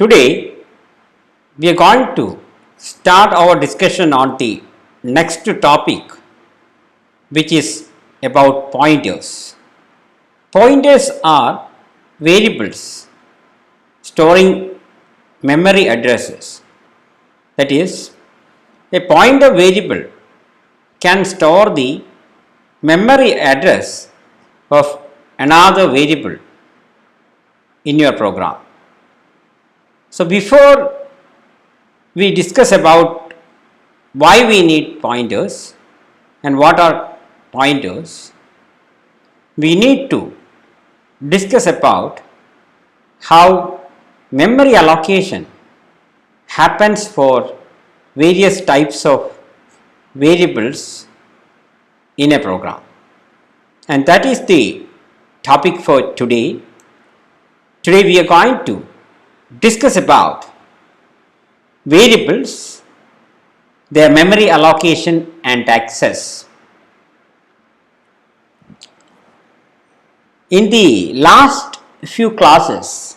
Today, we are going to start our discussion on the next topic, which is about pointers. Pointers are variables storing memory addresses. That is, a pointer variable can store the memory address of another variable in your program. So, before we discuss about why we need pointers and what are pointers, we need to discuss about how memory allocation happens for various types of variables in a program, and that is the topic for today. Today we are going to discuss about variables, their memory allocation and access. In the last few classes,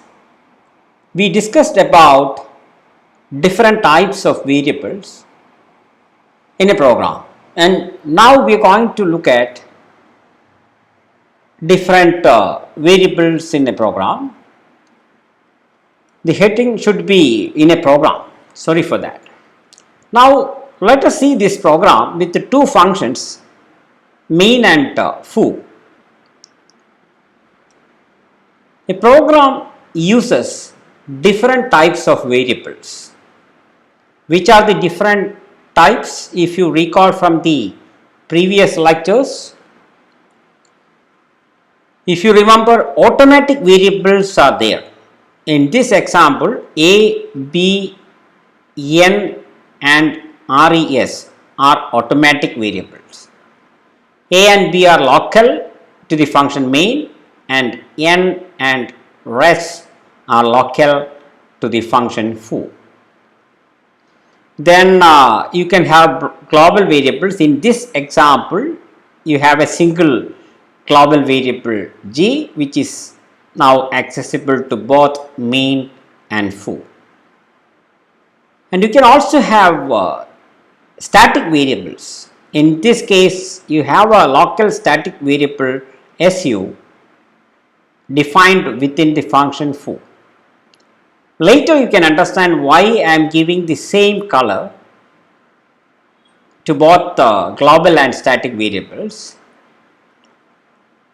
we discussed about different types of variables in a program, and now we are going to look at different variables in a program. The heading should be in a program, sorry for that. Now let us see this program with the two functions, main and foo. A program uses different types of variables. Which are the different types? If you recall from the previous lectures, if you remember, automatic variables are there. In this example, A, B, N and RES are automatic variables. A and B are local to the function main, and N and res are local to the function foo. Then you can have global variables. In this example, you have a single global variable G, which is now accessible to both main and foo. And you can also have static variables. In this case, you have a local static variable SU defined within the function foo. Later you can understand why I am giving the same color to both global and static variables.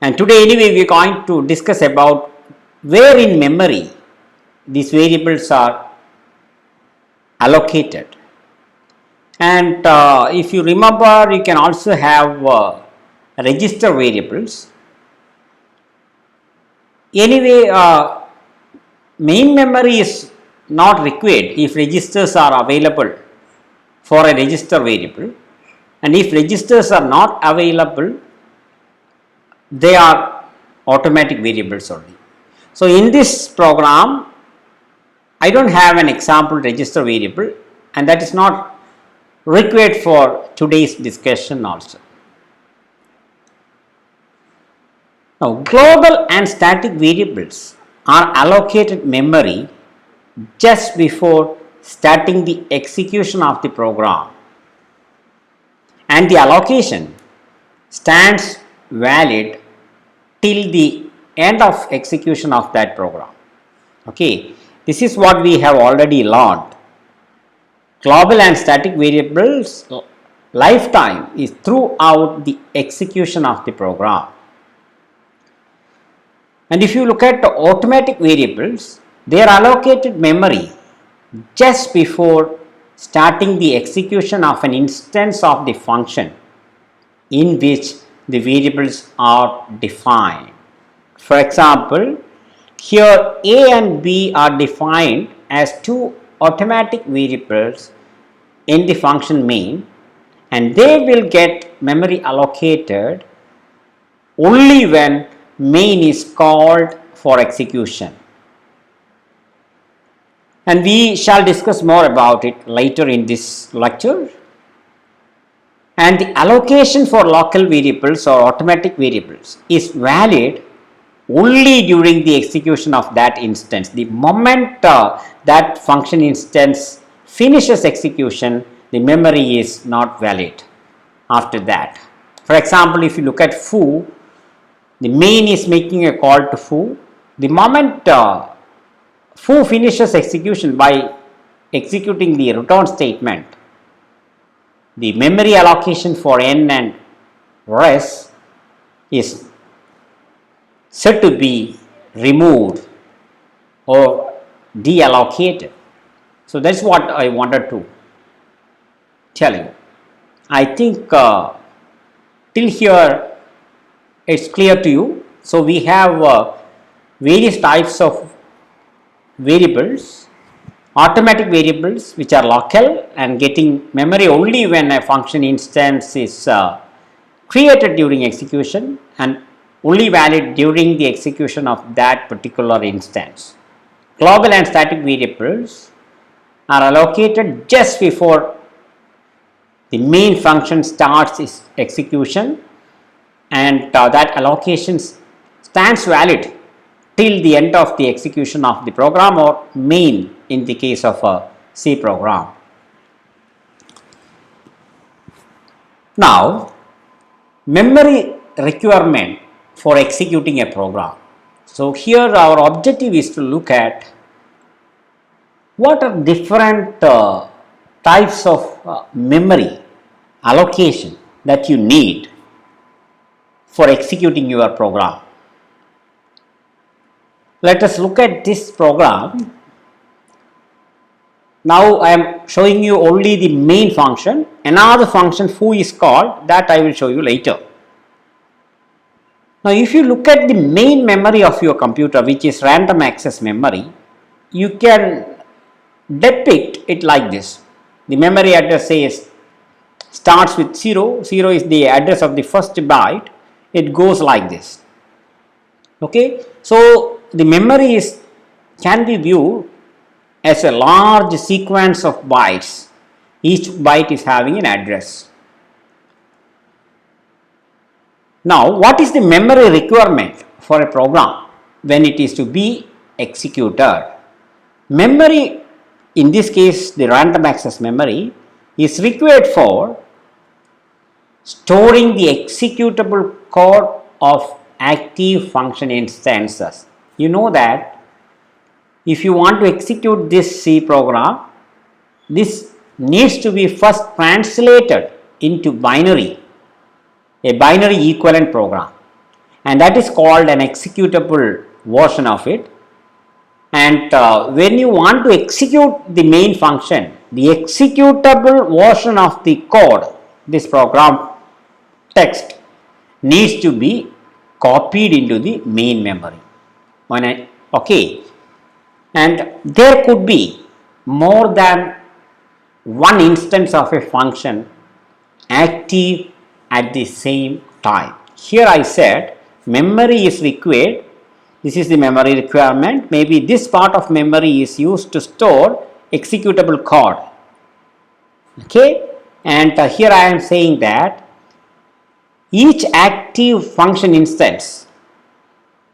And today anyway we are going to discuss about where in memory these variables are allocated. And if you remember, you can also have register variables. Anyway, main memory is not required if registers are available for a register variable, and if registers are not available, they are automatic variables only. So, in this program, I do not have an example register variable, and that is not required for today's discussion also. Now, global and static variables are allocated memory just before starting the execution of the program, and the allocation stands valid till the end of execution of that program. Okay, this is what we have already learned. Global and static variables lifetime is throughout the execution of the program. And if you look at the automatic variables, they are allocated memory just before starting the execution of an instance of the function in which the variables are defined. For example, here A and B are defined as two automatic variables in the function main, and they will get memory allocated only when main is called for execution. And we shall discuss more about it later in this lecture. And the allocation for local variables or automatic variables is valid only during the execution of that instance. The moment that function instance finishes execution, the memory is not valid after that. For example, if you look at foo, the main is making a call to foo. The moment foo finishes execution by executing the return statement, the memory allocation for n and res is said to be removed or deallocated. So that's what I wanted to tell you. I think till here it's clear to you. So we have various types of variables, automatic variables which are local and getting memory only when a function instance is created during execution and only valid during the execution of that particular instance. Global and static variables are allocated just before the main function starts its execution, and that allocation stands valid till the end of the execution of the program, or main in the case of a C program. Now, memory requirement for executing a program. So here our objective is to look at what are different types of memory allocation that you need for executing your program. Let us look at this program. Now I am showing you only the main function. Another function foo is called, that I will show you later. Now if you look at the main memory of your computer, which is random access memory, you can depict it like this. The memory address says starts with 0, 0 is the address of the first byte, it goes like this. Okay, so the memory can be viewed as a large sequence of bytes. Each byte is having an address. Now, what is the memory requirement for a program when it is to be executed? Memory, in this case the random access memory, is required for storing the executable code of active function instances. You know that if you want to execute this C program, this needs to be first translated into binary, a binary equivalent program, and that is called an executable version of it. And when you want to execute the main function, the executable version of the code, this program text, needs to be copied into the main memory. Okay, and there could be more than one instance of a function active at the same time. Here I said memory is required. This is the memory requirement. Maybe this part of memory is used to store executable code. Okay, and here I am saying that each active function instance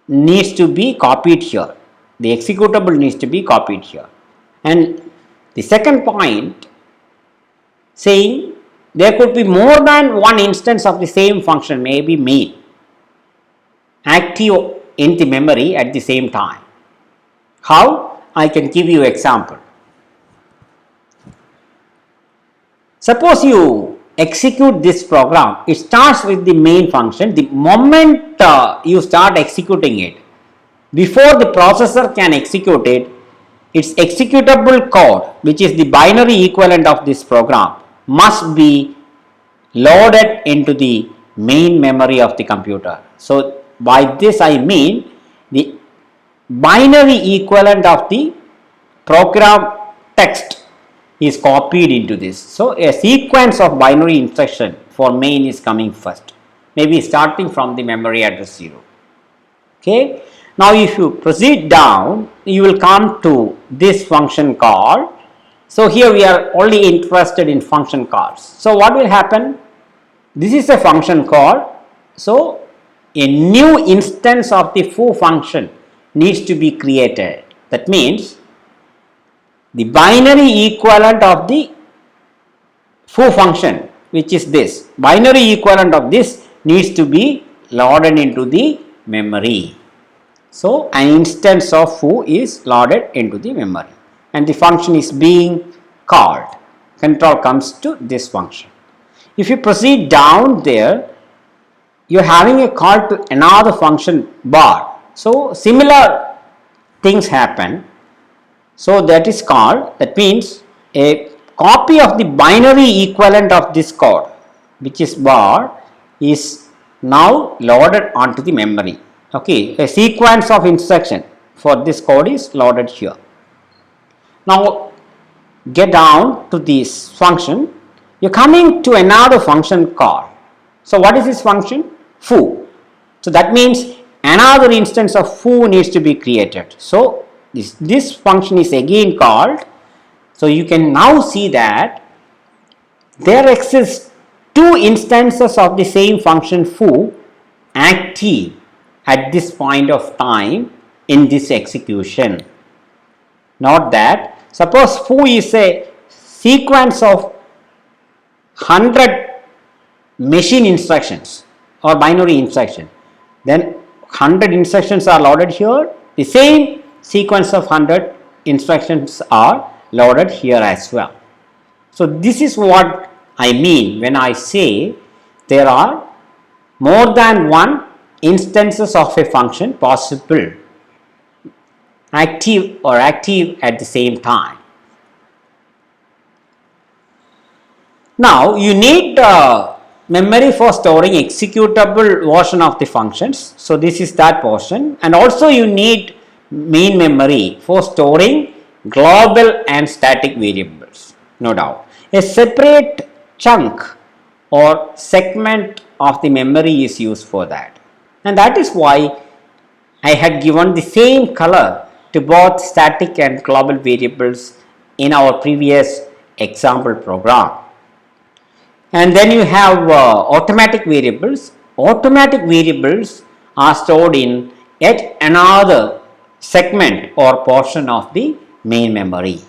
needs to be copied here. The executable needs to be copied here. And the second point saying there could be more than one instance of the same function, maybe main, active in the memory at the same time. How? I can give you example. Suppose you execute this program, it starts with the main function. The moment you start executing it, before the processor can execute it, its executable code, which is the binary equivalent of this program, must be loaded into the main memory of the computer. So by this I mean the binary equivalent of the program text is copied into this. So a sequence of binary instruction for main is coming first, maybe starting from the memory address 0. Okay. Now if you proceed down, you will come to this function call. So here we are only interested in function calls. So what will happen? This is a function call. So a new instance of the foo function needs to be created. That means the binary equivalent of the foo function, which is this, binary equivalent of this needs to be loaded into the memory. So, an instance of foo is loaded into the memory and the function is being called. Control comes to this function. If you proceed down there, you are having a call to another function bar. So, similar things happen. So, that is called, that means a copy of the binary equivalent of this code, which is bar, is now loaded onto the memory. Okay, a sequence of instruction for this code is loaded here. Now, get down to this function, you are coming to another function call. So, what is this function? Foo. So, that means another instance of foo needs to be created. So, this function is again called. So, you can now see that there exists two instances of the same function foo active at this point of time in this execution. Note that suppose foo is a sequence of 100 machine instructions or binary instruction, then 100 instructions are loaded here, the same sequence of 100 instructions are loaded here as well. So, this is what I mean when I say there are more than one instances of a function possible, active at the same time. Now, you need memory for storing executable version of the functions. So, this is that portion, and also you need main memory for storing global and static variables, no doubt. A separate chunk or segment of the memory is used for that, and that is why I had given the same color to both static and global variables in our previous example program. And then you have automatic variables. Automatic variables are stored in yet another segment or portion of the main memory.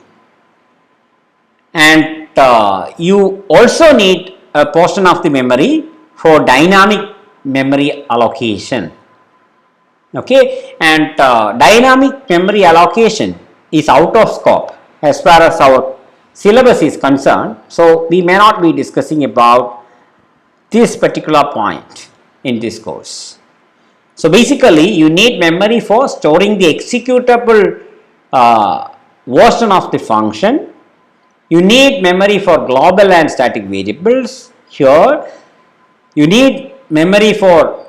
And you also need a portion of the memory for dynamic memory allocation. Okay, and dynamic memory allocation is out of scope as far as our syllabus is concerned. So, we may not be discussing about this particular point in this course. So, basically you need memory for storing the executable version of the function. You need memory for global and static variables. Here you need memory for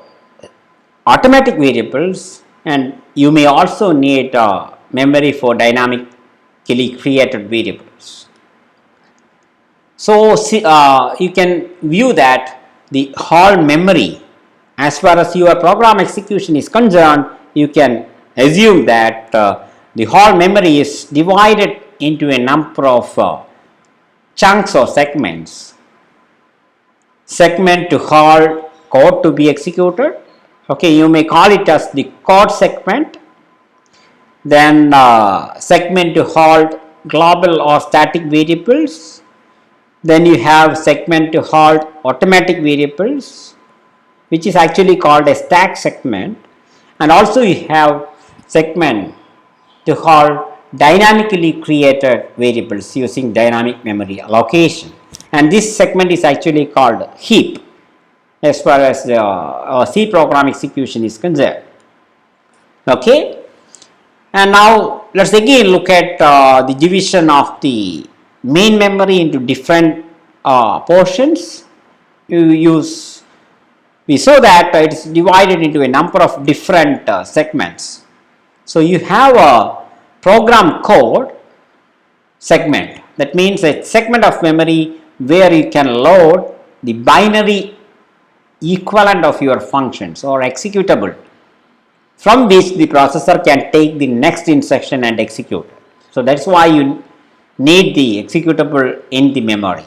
automatic variables, and you may also need memory for dynamically created variables. So, you can view that the whole memory, as far as your program execution is concerned, you can assume that the whole memory is divided into a number of chunks or segments. Segment to hold code to be executed. Okay, you may call it as the code segment. Then segment to hold global or static variables. Then you have segment to hold automatic variables, which is actually called a stack segment, and also you have segment to hold dynamically created variables using dynamic memory allocation, and this segment is actually called heap as far as the C program execution is concerned. Okay, and now let's again look at the division of the main memory into different portions. We saw that it is divided into a number of different segments. So, you have a program code segment, that means a segment of memory where you can load the binary equivalent of your functions or executable, from which the processor can take the next instruction and execute. So, that is why you need the executable in the memory.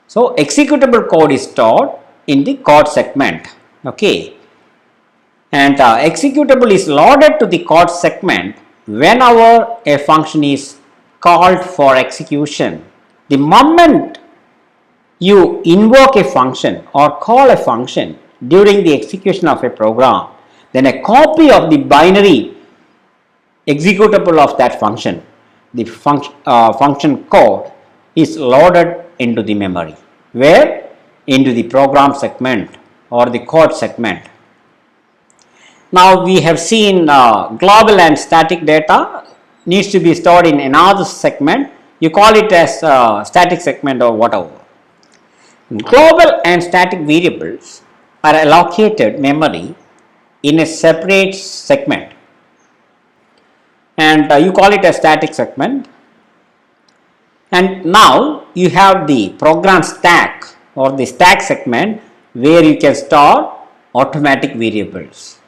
So, executable code is stored in the code segment. Okay, and executable is loaded to the code segment whenever a function is called for execution. The moment you invoke a function or call a function during the execution of a program, then a copy of the binary executable of that function, the function code, is loaded into the memory. Where? Into the program segment or the code segment. Now we have seen global and static data needs to be stored in another segment. You call it as static segment or whatever. Global and static variables are allocated memory in a separate segment, and you call it a static segment. And now you have the program stack or the stack segment where you can store automatic variables.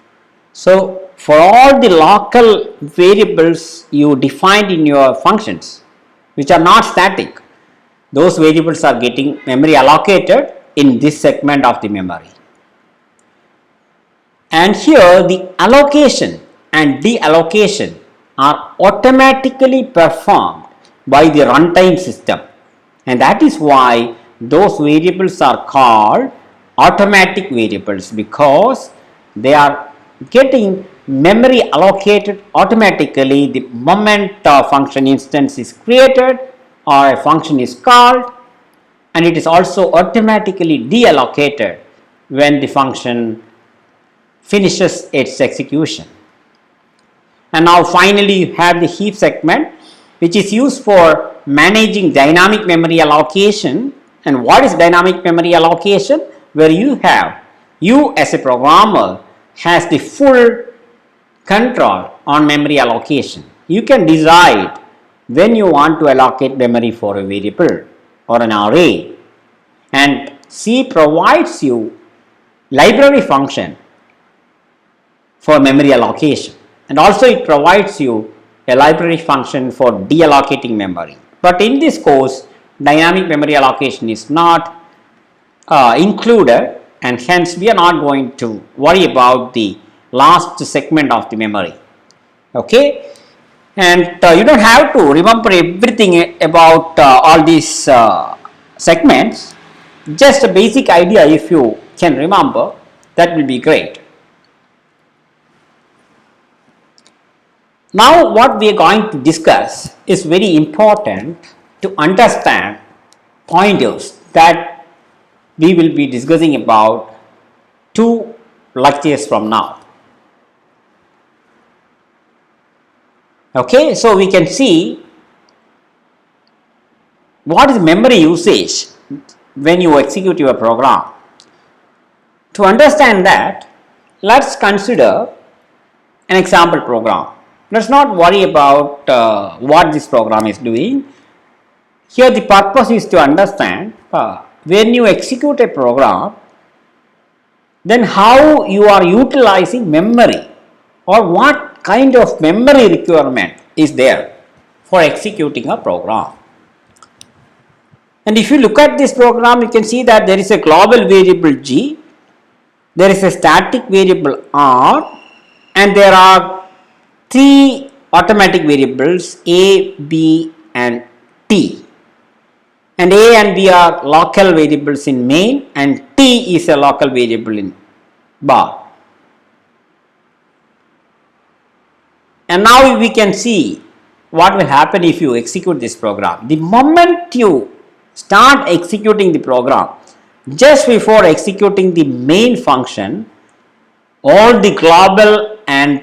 So for all the local variables you defined in your functions which are not static, those variables are getting memory allocated in this segment of the memory. And here the allocation and deallocation are automatically performed by the runtime system, and that is why those variables are called automatic variables, because they are getting memory allocated automatically the moment a function instance is created or a function is called, and it is also automatically deallocated when the function finishes its execution. And now finally you have the heap segment, which is used for managing dynamic memory allocation. And what is dynamic memory allocation? Where you as a programmer has the full control on memory allocation. You can decide when you want to allocate memory for a variable or an array, and C provides you library function for memory allocation, and also it provides you a library function for deallocating memory. But in this course, dynamic memory allocation is not included, and hence we are not going to worry about the last segment of the memory. Okay, and you don't have to remember everything about all these segments. Just a basic idea, if you can remember, that will be great. Now what we are going to discuss is very important to understand pointers that we will be discussing about 2 lectures from now. Okay, so we can see what is memory usage when you execute your program. To understand that, let's consider an example program. Let's not worry about what this program is doing. Here the purpose is to understand when you execute a program, then how you are utilizing memory, or what kind of memory requirement is there for executing a program. And if you look at this program, you can see that there is a global variable G, there is a static variable R, and there are 3 automatic variables A, B and T, and A and B are local variables in main, and T is a local variable in bar. And now we can see what will happen if you execute this program. The moment you start executing the program, just before executing the main function, all the global and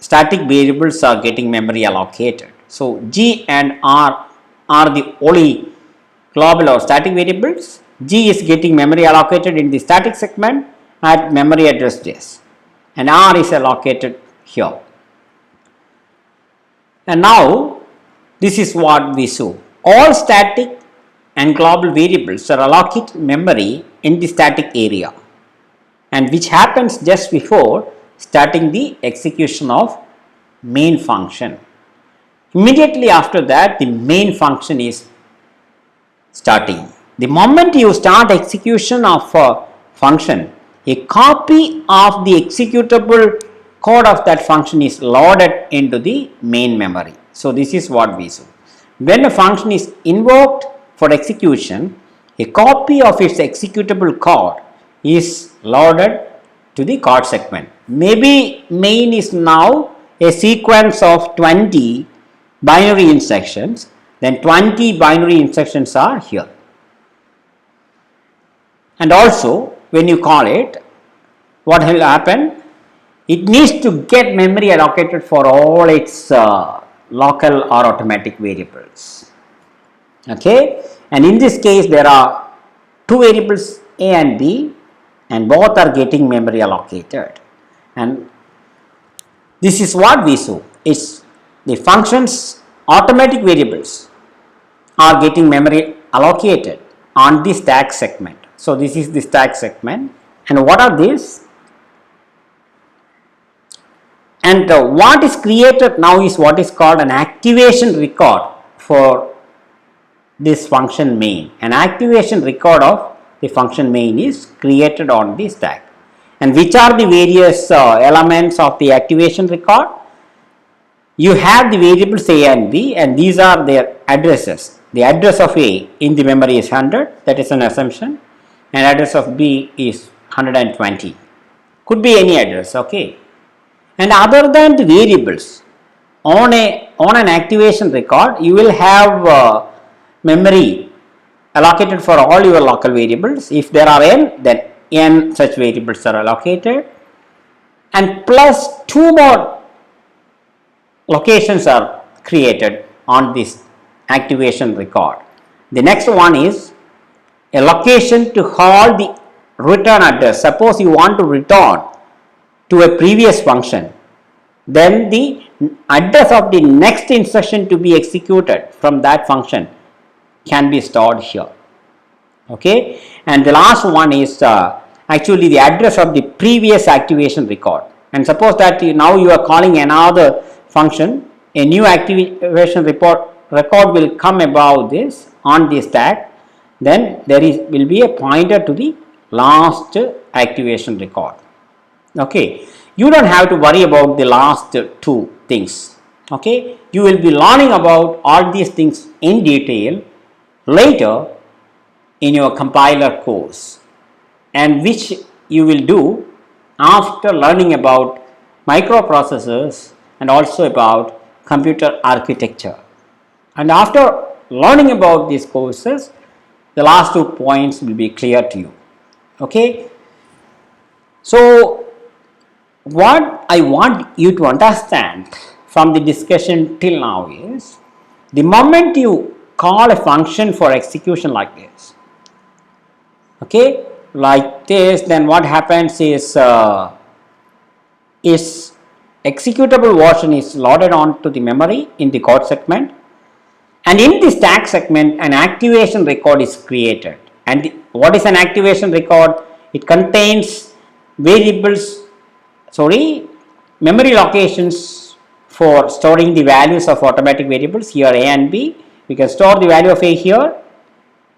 static variables are getting memory allocated. So G and R are the only global or static variables. G is getting memory allocated in the static segment at memory address this, and R is allocated here. And now this is what we saw. All static and global variables are allocated memory in the static area, and which happens just before starting the execution of main function. Immediately after that, the main function is starting. The moment you start execution of a function, a copy of the executable code of that function is loaded into the main memory. So, this is what we saw. When a function is invoked for execution, a copy of its executable code is loaded to the code segment. Maybe main is now a sequence of 20 binary instructions, then 20 binary instructions are here. And also when you call it, what will happen? It needs to get memory allocated for all its local or automatic variables. Okay, and in this case there are two variables A and B, and both are getting memory allocated, and this is what we saw. Is the functions automatic variables are getting memory allocated on the stack segment. So, this is the stack segment, and what are these? And what is created now is what is called an activation record for this function main. An activation record of the function main is created on the stack. And which are the various elements of the activation record? You have the variables A and B, and these are their addresses. The address of A in the memory is 100, that is an assumption, and address of B is 120. Could be any address, okay. And other than the variables, on an activation record, you will have memory allocated for all your local variables. If there are n, then n such variables are allocated, and plus 2 more locations are created on this activation record. The next one is a location to hold the return address. Suppose you want to return to a previous function, then the address of the next instruction to be executed from that function can be stored here. Okay, and the last one is actually the address of the previous activation record. And suppose that now you are calling another function, a new activation record will come above this on the stack, then there will be a pointer to the last activation record. Okay, you don't have to worry about the last two things. Okay, you will be learning about all these things in detail later in your compiler course, and which you will do after learning about microprocessors and also about computer architecture. And after learning about these courses, the last 2 points will be clear to you. Okay, so what I want you to understand from the discussion till now is, the moment you call a function for execution like this, okay, like this, then what happens is executable version is loaded onto the memory in the code segment, and in the stack segment an activation record is created. And what is an activation record? It contains memory locations for storing the values of automatic variables, here A and B. We can store the value of A here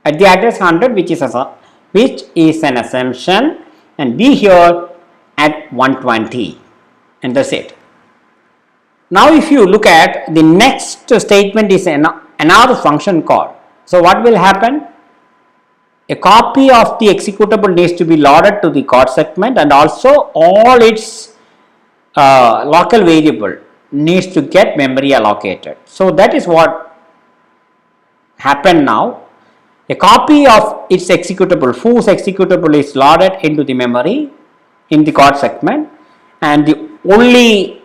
at the address 100, which is an assumption, and B here at 120, and that's it. Now if you look at the next statement is another function call. So what will happen? A copy of the executable needs to be loaded to the code segment, and also all its local variable needs to get memory allocated. So that is what happened now. A copy of its executable, foo's executable, is loaded into the memory in the code segment, and the only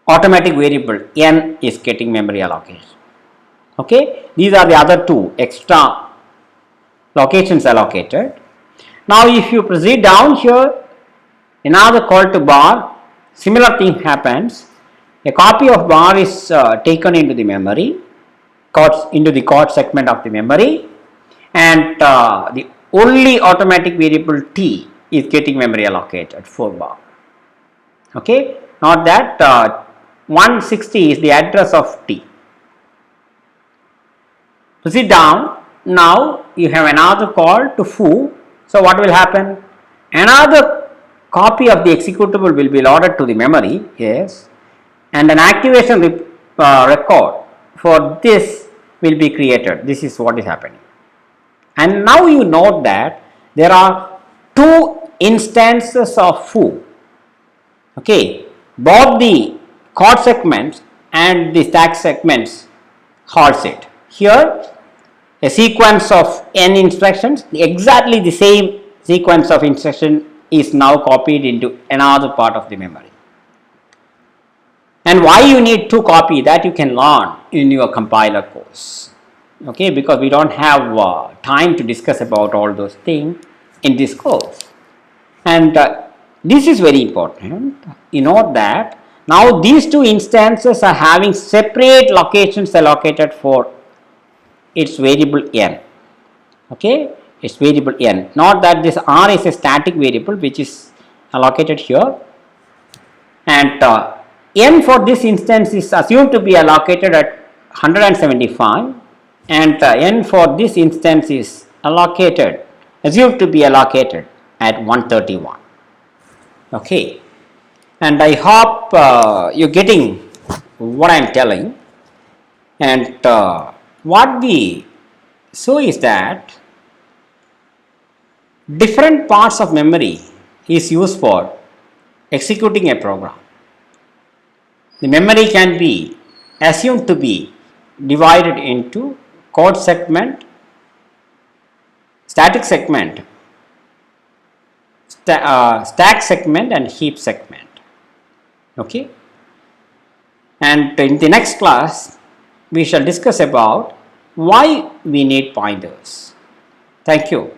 automatic variable n is getting memory allocation. Okay, these are the other two extra locations allocated. Now if you proceed down here, another call to bar, similar thing happens. A copy of bar is taken into the memory, into the code segment of the memory, and the only automatic variable t is getting memory allocated for bar. Okay, not that 160 is the address of t. Proceed down. Now you have another call to foo. So what will happen? Another copy of the executable will be loaded to the memory, yes, and an activation record for this will be created. This is what is happening. And now you note that there are two instances of foo. Okay, both the chord segments and the stack segments holds it. Here, a sequence of n instructions, exactly the same sequence of instruction is now copied into another part of the memory. And why you need to copy, that you can learn in your compiler course. Okay, because we don't have time to discuss about all those things in this course. And this is very important. You know that now these two instances are having separate locations allocated for its variable n. Okay, its variable n. Not that this r is a static variable which is allocated here, and n for this instance is assumed to be allocated at 175, and n for this instance is assumed to be allocated at 131. Okay, and I hope you're getting what I'm telling. And what we show is that different parts of memory is used for executing a program. The memory can be assumed to be divided into chord segment, static segment, stack segment and heap segment. Okay, and in the next class we shall discuss about why we need pointers. Thank you.